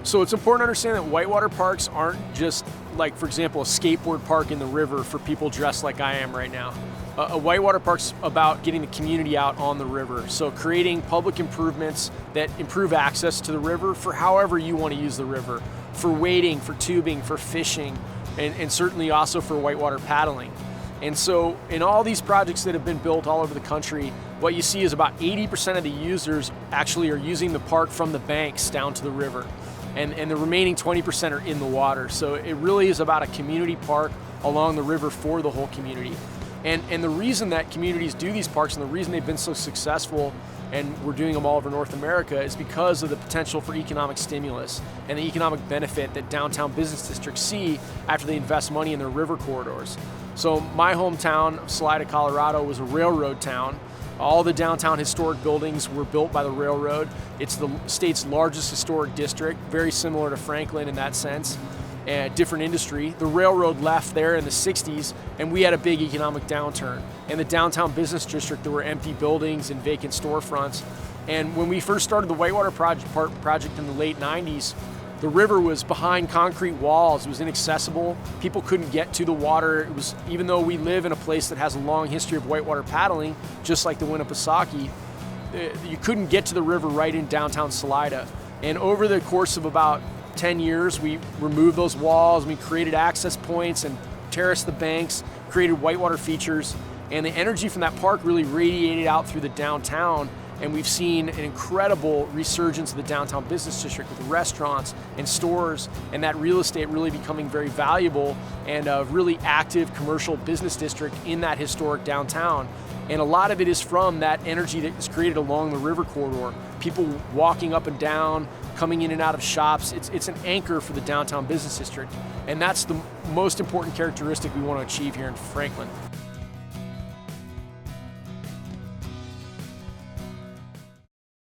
So it's important to understand that whitewater parks aren't just like, for example, a skateboard park in the river for people dressed like I am right now. A whitewater park's about getting the community out on the river. So creating public improvements that improve access to the river for however you want to use the river, for wading, for tubing, for fishing, and certainly also for whitewater paddling. And so in all these projects that have been built all over the country, what you see is about 80% of the users actually are using the park from the banks down to the river. And the remaining 20% are in the water. So it really is about a community park along the river for the whole community. And the reason that communities do these parks and the reason they've been so successful, and we're doing them all over North America, is because of the potential for economic stimulus and the economic benefit that downtown business districts see after they invest money in their river corridors. So my hometown of Salida, Colorado was a railroad town. All the downtown historic buildings were built by the railroad. It's the state's largest historic district, very similar to Franklin in that sense. Different industry. The railroad left there in the 60s, and we had a big economic downturn. In the downtown business district, there were empty buildings and vacant storefronts. And when we first started the Whitewater project in the late 90s, the river was behind concrete walls. It was inaccessible. People couldn't get to the water. It was, even though we live in a place that has a long history of whitewater paddling, just like the Winnipesaukee, you couldn't get to the river right in downtown Salida. And over the course of about 10 years, we removed those walls, we created access points and terraced the banks, created whitewater features, and the energy from that park really radiated out through the downtown, and we've seen an incredible resurgence of the downtown business district with restaurants and stores, and that real estate really becoming very valuable, and a really active commercial business district in that historic downtown. And a lot of it is from that energy that is created along the river corridor. People walking up and down, coming in and out of shops. It's an anchor for the downtown business district. And that's the most important characteristic we want to achieve here in Franklin.